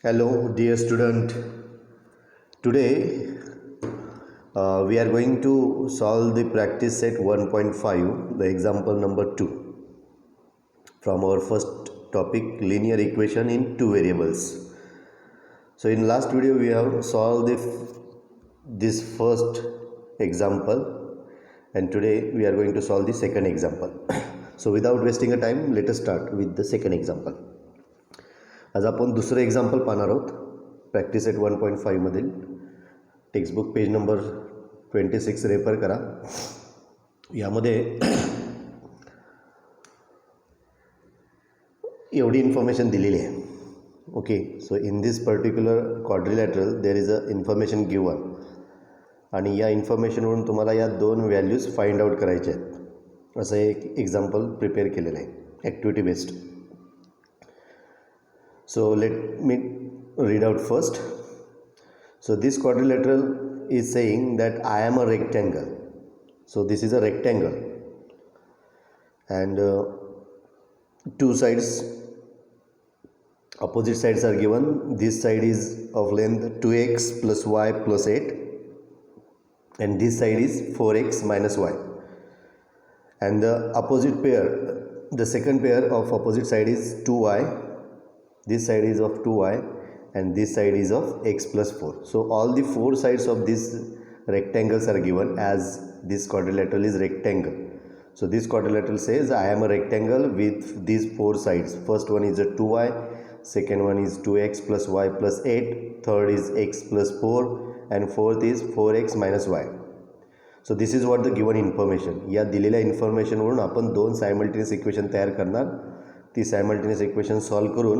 Hello, dear student. Today we are going to solve the practice set 1.5, the example number 2 from our first topic, linear equation in two variables. So in last video we have solved this first example, and today we are going to solve the second example. So without wasting a time, let us start with the second example. आज आपण दुसरं example पाहणार आहोत practice set 1.5 मधील. Textbook page number 26 refer करा. यामध्ये एवढी information दिलेली आहे. Okay, so in this particular quadrilateral there is a information given, आणि या इन्फॉर्मेशनवरून तुम्हाला या दोन व्हॅल्यूज फाइंड आउट करायचे आहेत. असं एक एक्झाम्पल प्रिपेअर केलेलं आहे, activity based. So let me read out first. So this quadrilateral is saying that I am a rectangle. So this is a rectangle, and two sides, opposite sides are given. This side is of length 2x plus y plus 8, and this side is 4x minus y. And the opposite pair, the second pair of opposite side is 2y. This side is of 2y and this side is of x plus 4. So all the four sides of these rectangles are given, as this quadrilateral is rectangle. So this quadrilateral says I am a rectangle with these four sides. First one is a 2y, second one is 2x plus y plus 8, third is x plus 4, and fourth is 4x minus y. So this is what the given information. या दिलेल्या इन्फॉर्मेशनवरून आपण दोन simultaneous equation तयार करणार. ती simultaneous equation solve करून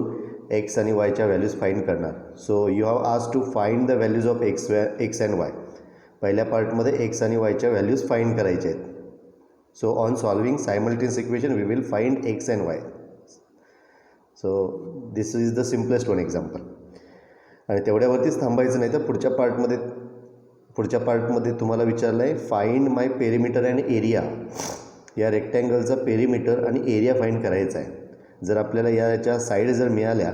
x आणि वायच्या व्हॅल्यूज फाइंड करणार. So you have asked to find the values of x and y. पहिल्या पार्टमध्ये एक्स आणि वायच्या व्हॅल्यूज फाइंड करायच्या आहेत. So on solving simultaneous equation we will find x and Y. So this is the simplest one example. आणि तेवढ्यावरतीच थांबायचं नाही, तर पुढच्या पार्टमध्ये तुम्हाला विचारलं आहे find my perimeter and area. या रेक्टँगलचा पेरिमीटर आणि एरिया फाइंड करायचा आहे. जर आपल्याला याच्या साईड जर मिळाल्या,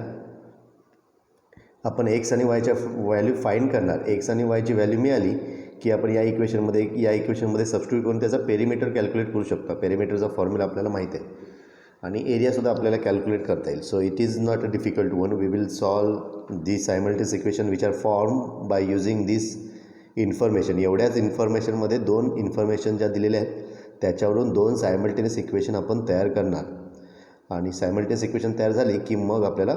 आपण एक्स आणि वायच्या व्हॅल्यू फाइंड करणार. एक्स आणि वायची व्हॅल्यू मिळाली की आपण या इक्वेशनमध्ये सबस्टिट्यूट करून त्याचा पेरिमीटर कॅल्क्युलेट करू शकतो. पेरिमीटरचा फॉर्म्युला आपल्याला माहीत आहे, आणि एरियासुद्धा आपल्याला कॅल्क्युलेट करता येईल. So it is not a difficult one. We will solve the simultaneous equation which are form by using this information. एवढ्याच इन्फॉर्मेशनमध्ये दोन इन्फॉर्मेशन ज्या दिलेल्या आहेत त्याच्यावरून दोन सायमल्टेनियस इक्वेशन आपण तयार करणार. आणि सायमल्टेनियस इक्वेशन तयार झाली की मग आपल्याला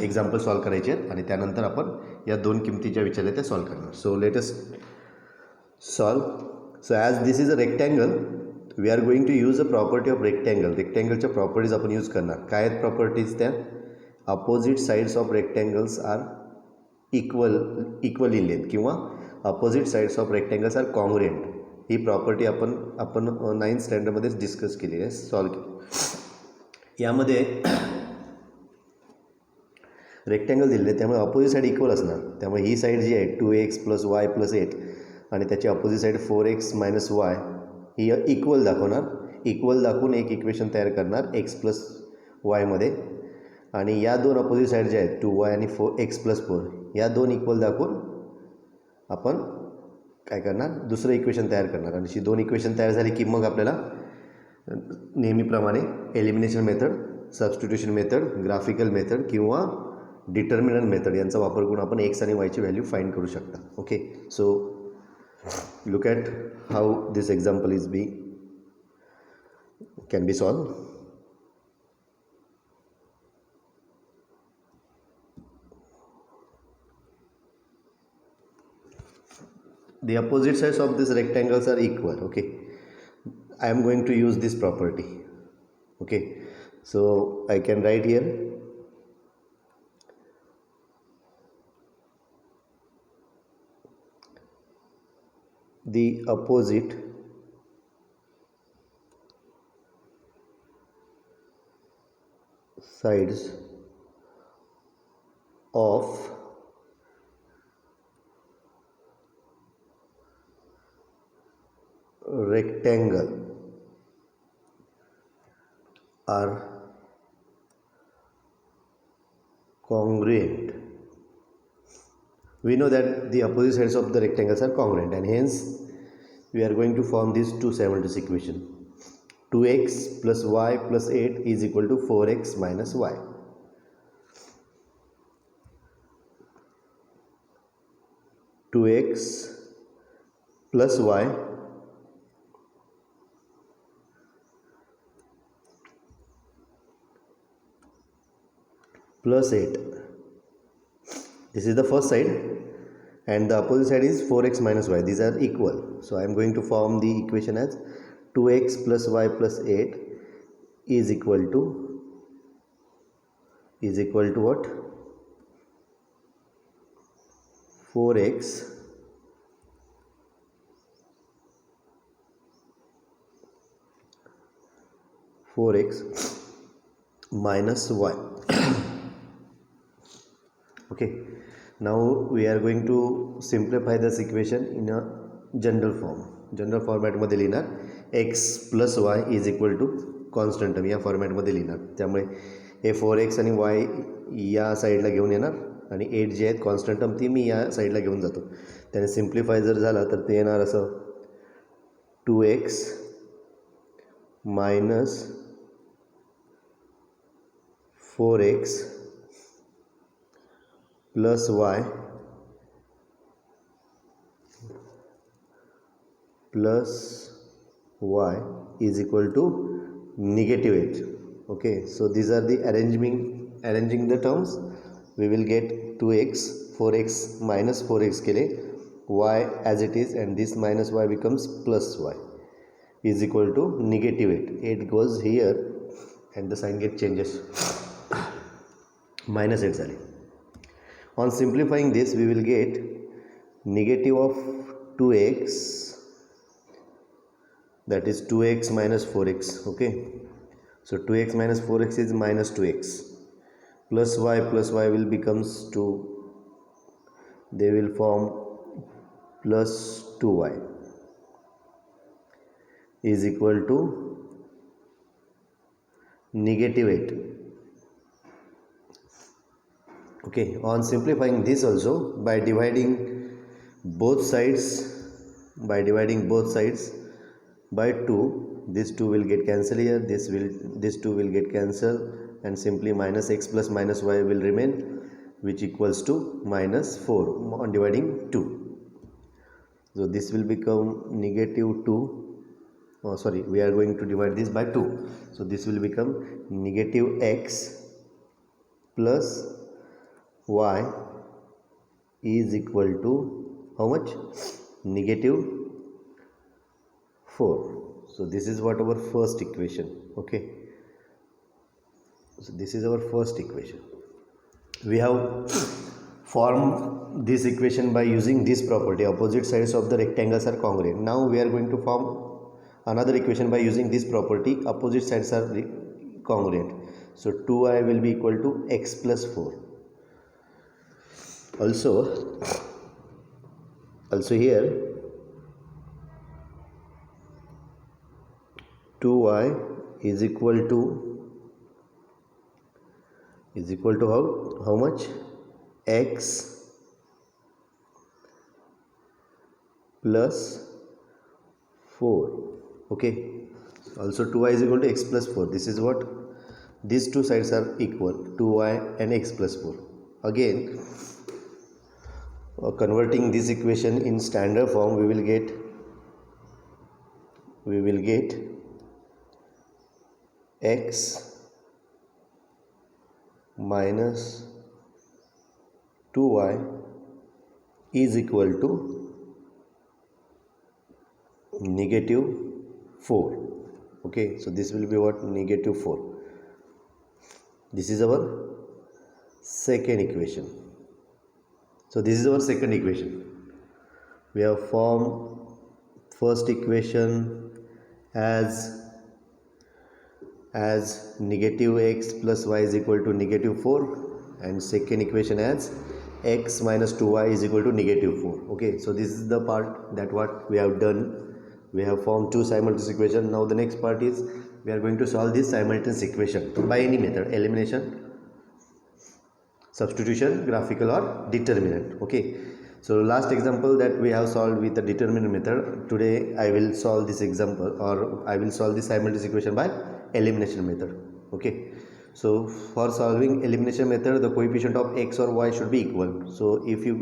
एक्झाम्पल सॉल्व करायचे आहेत, आणि त्यानंतर आपण या दोन किमती ज्या विचारल्या त्या सॉल्व करणार. So let us solve. So as this is a rectangle, we are going to use a property of rectangle. रेक्टँगलच्या प्रॉपर्टीज आपण यूज करणार. काय आहेत प्रॉपर्टीज त्या? Opposite sides of rectangles are equal in length, किंवा opposite sides of rectangles are congruent. ही property आपण 9th स्टँडर्डमध्येच discuss केली आहे, सॉल्व केली. यामध्ये रेक्टँगल दिलेले आहे, त्यामुळे अपोजिट साईड इक्वल असणार. त्यामुळे ही साईड जी आहे 2x प्लस वाय प्लस 8, आणि त्याची अपोजिट साईड 4x मायनस वाय, ही इक्वल दाखवणार. इक्वल दाखवून एक इक्वेशन तयार करणार x प्लस वायमध्ये. आणि या दोन अपोजिट साईड ज्या आहेत 2y आणि x प्लस 4, या दोन इक्वल दाखवून आपण काय करणार, दुसरं इक्वेशन तयार करणार. आणि अशी दोन इक्वेशन तयार झाली की मग आपल्याला नेहमीप्रमाणे elimination method, substitution method, graphical method किंवा डिटर्मिनंट मेथड यांचा वापर करून आपण एक्स आणि वायची व्हॅल्यू फाइंड करू शकता. Okay, so look at how this example is can be solve. The opposite sides of these rectangles are equal. Okay, I am going to use this property. Okay, so I can write here the opposite sides of rectangle are congruent. We know that the opposite sides of the rectangles are congruent, and hence we are going to form these two simultaneous equation. 2x plus y plus 8 is equal to 4x minus y. 2x plus y plus 8. This is the first side, and the opposite side is 4x minus y. These are equal. So I am going to form the equation as 2x plus y plus 8 is equal to what? 4x minus y. Okay, now we are going to simplify this equation in a general format मध्ये लिहिणार. x plus y is equal to constant term या फॉर्मॅटमध्ये लिहिणार. त्यामुळे हे 4x आणि y या साईडला घेऊन येणार आणि 8 जे आहेत कॉन्स्टंट टर्म ती मी या साईडला घेऊन जातो. त्याने सिम्प्लिफाय जर झाला तर ते येणार असं 2x minus 4x plus y plus y is equal to negative 8. Okay, so these are the arranging the terms. We will get 2x 4x minus 4x केले, y as it is, and this minus y becomes plus y is equal to negative 8. 8 goes here and the sign get changes. Minus 8 झाले. On simplifying this we will get negative of 2x, that is 2x minus 4x. Okay, so 2x minus 4x is minus 2x plus y will becomes 2, they will form plus 2y is equal to negative 8. Okay, on simplifying this also by dividing both sides by 2, this 2 will get cancelled here, this 2 will get cancelled, and simply minus x plus minus y will remain, which equals to minus 4 on dividing 2. So this will become negative 2. Oh, sorry, we are going to divide this by 2. So this will become negative x plus y is equal to how much? Negative 4. So this is what our first equation. Okay, so this is our first equation. We have formed this equation by using this property, opposite sides of the rectangles are congruent. Now we are going to form another equation by using this property, opposite sides are congruent. So 2y will be equal to x plus 4. Also here 2y is equal to how much? X plus 4. Okay, also 2y is equal to x plus 4. This is what these two sides are equal, 2y and x plus 4. Again, converting this equation in standard form, we will get x minus 2y is equal to negative 4. Okay, so this will be what? Negative 4. This is our second equation. So this is our second equation. We have formed first equation as negative x plus y is equal to negative 4, and second equation as x minus 2y is equal to negative 4. Okay, so this is the part that what we have done. We have formed two simultaneous equations. Now the next part is we are going to solve this simultaneous equation by any method, elimination substitution, graphical or determinant. Okay, so last example that we have solved with the determinant method. Today I will solve this example, or I will solve this simultaneous equation by elimination method. Okay, so for solving elimination method, the coefficient of x or y should be equal. So if you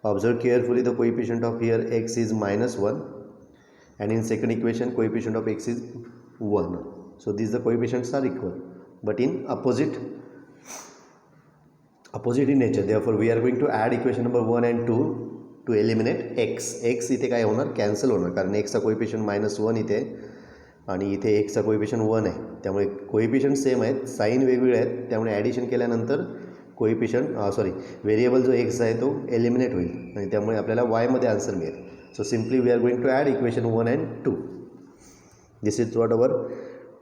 observe carefully, the coefficient of here x is -1, and in second equation coefficient of x is 1. So these the coefficients are equal, but in opposite in nature. Therefore we are going to add equation number 1 and 2 to eliminate x. x इथे काय होणार, cancel होणार, कारण x चा coefficient -1 इथे आणि इथे x चा कोएफिशियंट 1 आहे. त्यामुळे कोएफिशियंट सेम आहेत, साइन वेगवेगळे आहेत. त्यामुळे ॲडिशन केल्यानंतर कोएफिशियंट व्हेरिएबल जो x आहे तो एलिमिनेट होईल आणि त्यामुळे आपल्याला y मध्ये आन्सर मिळेल. So simply we are going to add equation 1 and 2. This is what our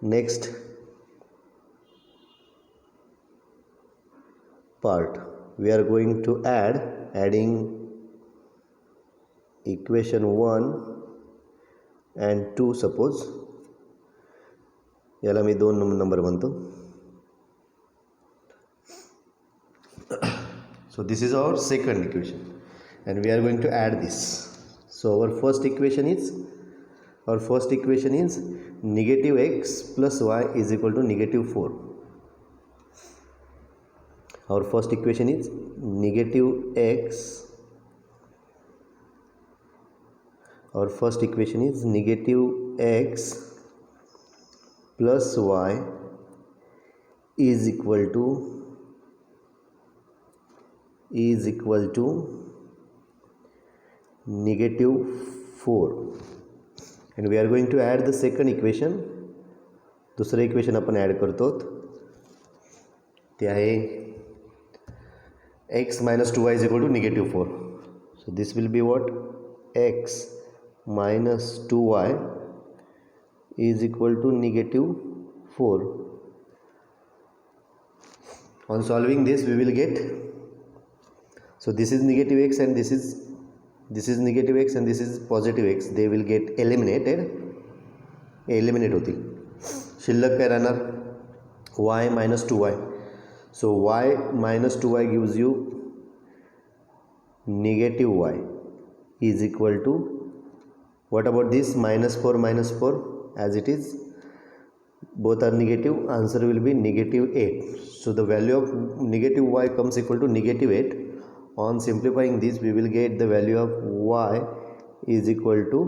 next part. We are going to adding equation 1 and 2. suppose याला मी 2 नंबर म्हणतो. So this is our second equation and we are going to add this. So our first equation is negative x plus y is equal to -4. Our first equation is negative x. Our first equation is negative x plus y is equal to -4, and we are going to add the second equation. दुसरं equation आपण add करतो, ते आहे x minus 2y is equal to -4. So this will be what? X minus 2y is equal to -4. On solving this we will get, so this is negative x and this is negative x and this is positive x. They will get eliminate होतील. शिल्लक काय राहणार? y minus 2y. So y minus 2y gives you negative y is equal to, what about this -4 as it is, both are negative, answer will be -8. So the value of negative y comes equal to -8. On simplifying this we will get the value of y is equal to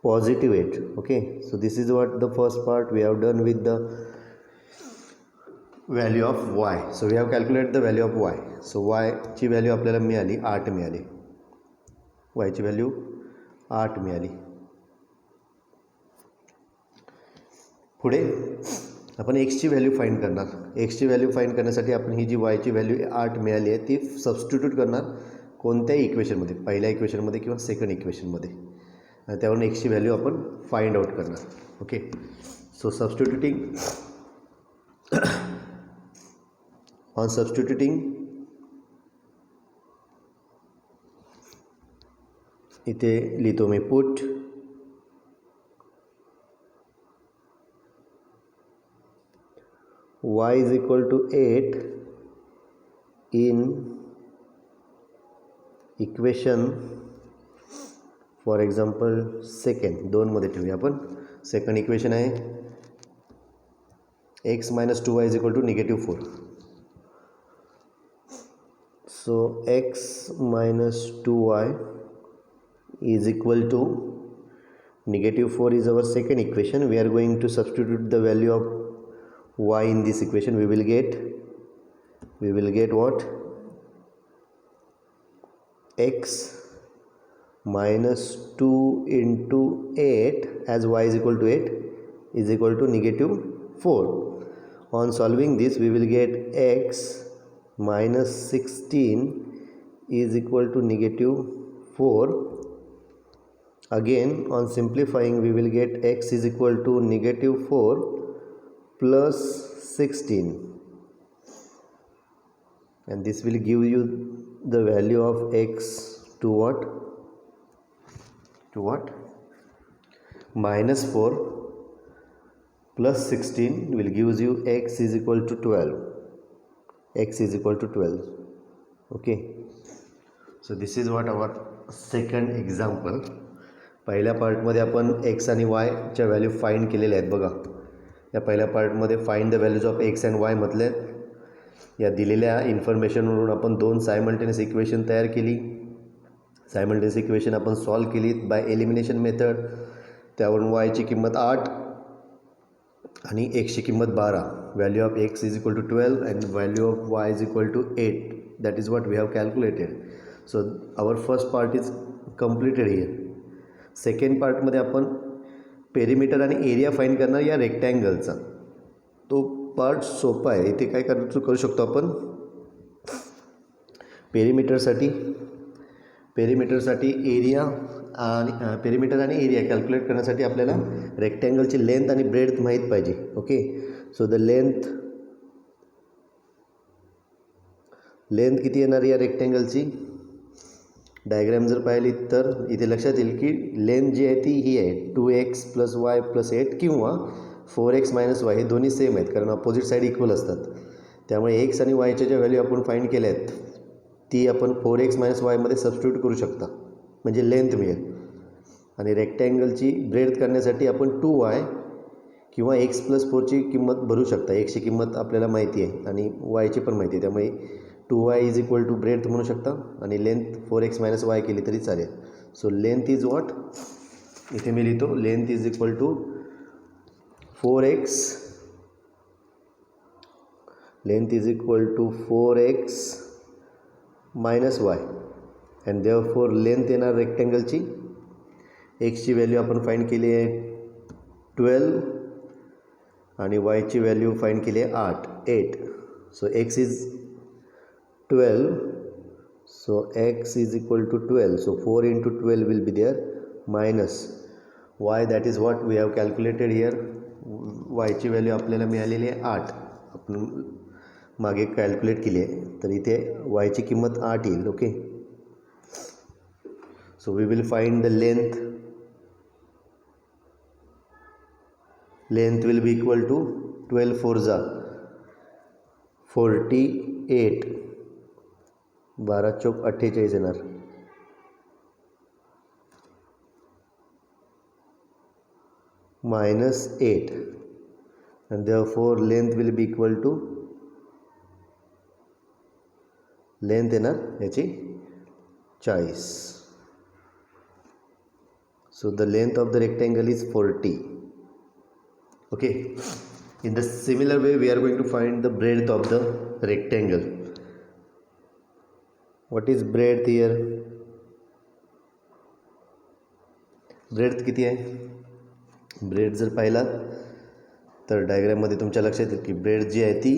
+8. Okay, so this is what the first part we have done with the value of y. So we have calculated the value of y. So y ची value आपल्याला मिळाली 8 मिळाली. y ची value 8 मिळाली. पुढे आपण x ची value find करणार. x ची व्हॅल्यू फाइंड करण्यासाठी आपण ही जी y ची व्हॅल्यू 8 मिळाली आहे ती सबस्टिट्यूट करणार कोणत्याही इक्वेशनमध्ये, पहिल्या इक्वेशनमध्ये किंवा सेकंड इक्वेशनमध्ये, आणि त्यावरून x ची व्हॅल्यू आपण फाइंड आउट करणार. ओके, सो substituting इथे लिहितो मी, put y is equal to 8 in equation, for example second 2 मध्ये ठेवूया आपण. सेकंड इक्वेशन आहे x minus 2y is equal to -4. So x minus 2y is equal to -4 is our second equation. We are going to substitute the value of y in this equation. We will get what? X minus 2 into 8, as y is equal to 8, is equal to -4. On solving this we will get x minus 16 is equal to -4. Again on simplifying we will get x is equal to -4 plus 16, and this will give you the value of x to what? -4 plus 16 will gives you x is equal to 12. x is equal to 12. Okay, so this is what our second example. पहिल्या पार्टमध्ये आपण x आणि y च्या value find केलेल्या आहेत बघा. या पहिल्या पार्टमध्ये find the values of x and y म्हटले. या दिलेल्या इन्फॉर्मेशनवरून आपण दोन सायमल्टेनियस इक्वेशन तयार केली. सायमल्टेनियस इक्वेशन आपण सॉल्व केली बाय एलिमिनेशन मेथड. त्यावरून y ची किंमत 8 आणि x ची किंमत 12. Value of x is equal to 12 and value of y is equal to 8. That is what we have calculated. So our first part is completed here. Second पार्टमध्ये आपण perimeter आणि area find करणार या रेक्टँगलचा. तो part सोपा आहे. इथे काय करू शकतो आपण, पेरिमीटरसाठी एरिया आणि पेरिमीटर आणि एरिया कॅल्क्युलेट करण्यासाठी आपल्याला रेक्टँगलची लेंथ आणि ब्रेड्थ माहीत पाहिजे. ओके, सो द लेंथ किती येणार या रेक्टँगलची. डायग्रॅम जर पाहिली तर इथे लक्षात येईल की लेंथ जी आहे ती ही आहे 2x + y + 8 किंवा 4x - y. हे दोन्ही सेम आहेत कारण अपोजिट साईड इक्वल असतात. त्यामुळे x आणि yच्या ज्या व्हॅल्यू आपण फाइंड केल्या आहेत ती आपण 4x - y मध्ये सबस्टिट्यूट करू शकता म्हणजे लेंथ मिळेल. आणि रेक्टँगलची ब्रेड्थ करण्यासाठी आपण 2y किंवा x + 4ची किंमत भरू शकता. x ची किंमत आपल्याला माहिती आहे आणि y ची पण माहिती आहे. त्यामुळे 2y is equal to breadth म्हणू शकता आणि लेंथ 4x - y केली तरी चालेल. सो लेंथ इज व्हॉट, इथे मी लिहितो length is equal to 4x. Length is equal to 4x - y and therefore length येणार रेक्टँगलची. एक्सची व्हॅल्यू आपण फाइंड केली आहे 12 आणि वायची व्हॅल्यू फाइंड केली आहे 8. सो x is 12. So x is equal to 12. So 4 into 12 will be there minus y, that is what we have calculated here. y ची value आपल्याला मिळालेली आहे 8. आपण मागे कॅल्क्युलेट केली आहे तर इथे y ची किंमत 8 येईल. Okay, so we will find the length. Length will be equal to 12 4 जा 48, 12 चौक 48 येणार. -8 and therefore length will be equal to length येणार याची 40. So the length of the rectangle is 40. Okay, in the similar way we are going to find the breadth of the rectangle. What is breadth here? Breadth किती आहे. Breadth जर पाहिला तर डायग्राममध्ये तुमच्या लक्षात येईल की ब्रेड्थ जी आहे ती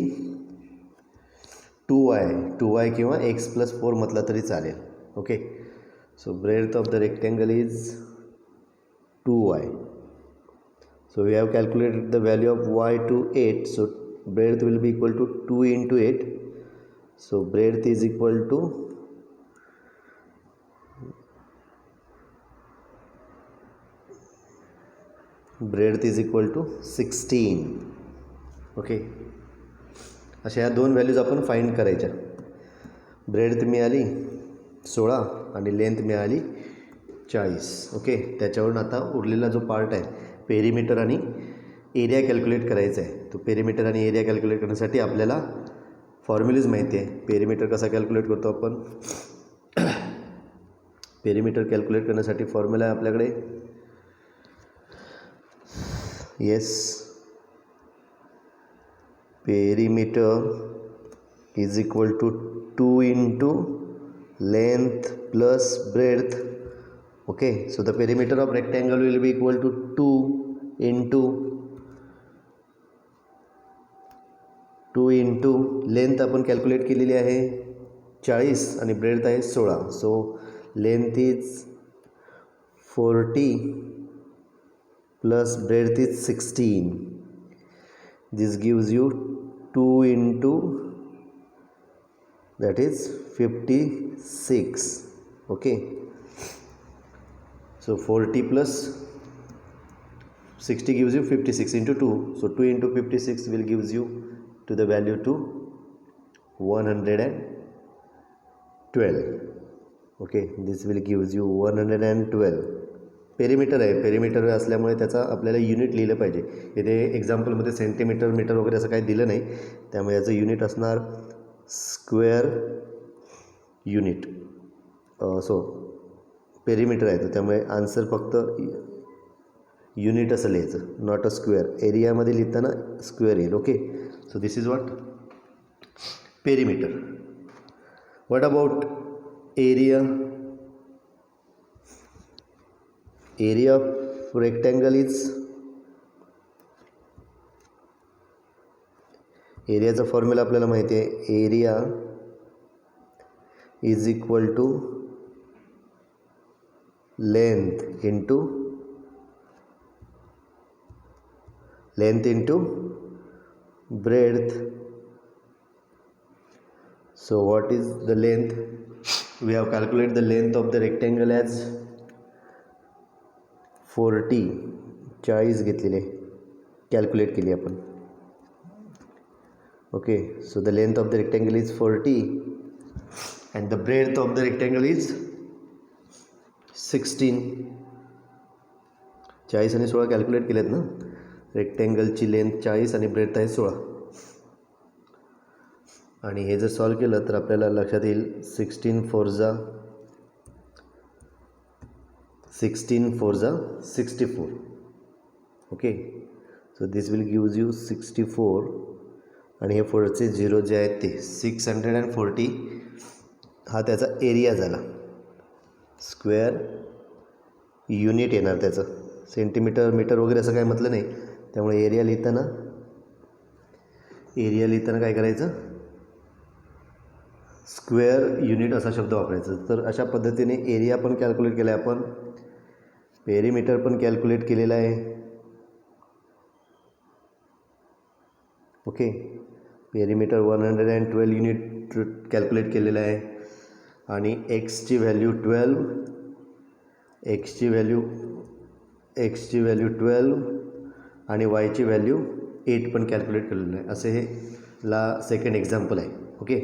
2y किंवा x + 4 म्हटला तरी चालेल. Okay, so breadth of the rectangle is 2y. So we have calculated the value of y to 8. So breadth will be equal to 2 into 8. So breadth is equal to breadth is equal to 16. Okay, अशा या दोन values आपण find करायच्या. Breadth मिळाली 16 आणि length मिळाली 40. Okay, त्याच्यावरून आता उरलेला जो पार्ट आहे पेरिमीटर आणि एरिया कॅल्क्युलेट करायचा आहे. तो पेरिमीटर आणि एरिया कॅल्क्युलेट करण्यासाठी आपल्याला फॉर्म्युलाज माहिती आहे. पेरिमीटर कसा कॅल्क्युलेट करतो आपण, पेरिमीटर कॅल्क्युलेट करण्यासाठी फॉर्म्युला आहे आपल्याकडे. Yes, perimeter is equal to 2 into length plus breadth. Okay, so the perimeter of rectangle will be equal to 2 into length आपण कॅल्क्युलेट केलेली आहे 40 आणि ब्रेड्थ आहे 16. So length is 40 plus breadth is 16. This gives you 2 into that is 56. Okay, so 40 plus 60 gives you 56 into 2. So 2 into 56 will gives you to the value to 112. Okay, this will gives you 112. Perimeter आहे, perimeter असल्यामुळे त्याचा आपल्याला unit लिहिलं पाहिजे. इथे एक्झाम्पलमध्ये centimetre metre वगैरे असं काही दिलं नाही, त्यामुळे याचं युनिट असणार स्क्वेअर युनिट. सो पेरीमीटर आहे, तर त्यामुळे आन्सर फक्त युनिट असं लिहायचं, नॉट अ स्क्वेअर. एरियामध्ये लिहिताना स्क्वेअर येईल. Okay, so this is what perimeter. What about area? Area of rectangle is, एरियाचा फॉर्म्युला आपल्याला माहिती आहे. Area is equal to length into breadth. So what is the length? We have calculated the length of the rectangle as 40 घेतलेले, calculate केली आपण. Okay, so the length of the rectangle is 40 and the breadth of the rectangle is 16. 40 आणि 16 calculate केलेत ना. रेक्टँगलची length 40 आणि breadth आहे 16. आणि हे जर सॉल्व केलं तर आपल्याला लक्षात येईल 16 4 जा 64. Okay, so this will gives you 64. आणि हे पुढचे 0 जे आहेत ते 640. हा त्याचा एरिया झाला. स्क्वेअर युनिट येणार त्याचं, सेंटीमीटर मीटर वगैरे असं काय म्हटलं नाही. त्यामुळे एरिया लिहिताना काय करायचं, स्क्वेअर युनिट असा शब्द वापरायचा. तर अशा पद्धतीने एरिया पण कॅल्क्युलेट केला आहे आपण, पेरीमीटर पण कॅल्क्युलेट केलेला आहे. ओके, पेरीमीटर 112 युनिट कॅल्क्युलेट केलेलं आहे. आणि एक्सची व्हॅल्यू 12 आणि वायची व्हॅल्यू 8 पण कॅल्क्युलेट केलेलं आहे. असे हे सेकंड एक्झाम्पल आहे. ओके,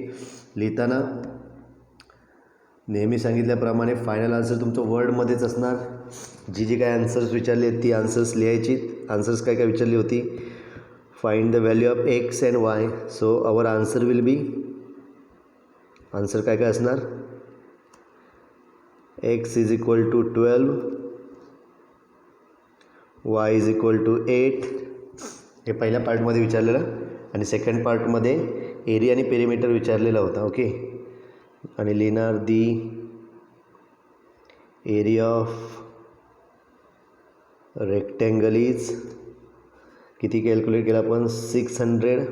लिहिताना नेहमी सांगितल्याप्रमाणे फायनल आन्सर तुमचं वर्डमध्येच असणार. जी काय आन्सर्स विचारली आहेत ती आन्सर्स लिहायची. आन्सर्स काय विचारली होती, find the value of x and Y. So our answer will be, answer काय असणार, X is equal to 12, Y is equal to 8. हे पहिल्या पार्टमध्ये विचारलेलं. आणि सेकंड पार्टमध्ये एरिया आणि पेरीमीटर विचारलेला होता. ओके, आणि लिहिणार the area of rectangle is, किती कॅल्क्युलेट केलं आपण, 640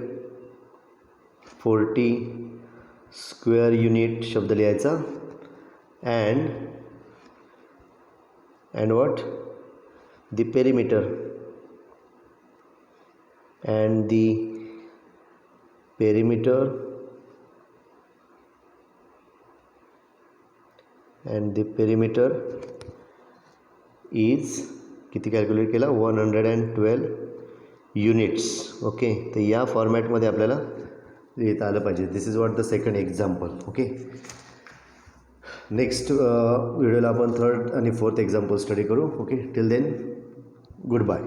स्क्वेअर युनिट शब्द लिहायचा. And what, the perimeter, and the perimeter is किती कॅल्क्युलेट केला, 112 युनिट्स. ओके, तर या फॉर्मॅटमध्ये आपल्याला लिहिता आलं पाहिजे. This is what the second example. Okay, next व्हिडिओला आपण थर्ड आणि फोर्थ एक्झाम्पल स्टडी करू. Okay, till then good bye.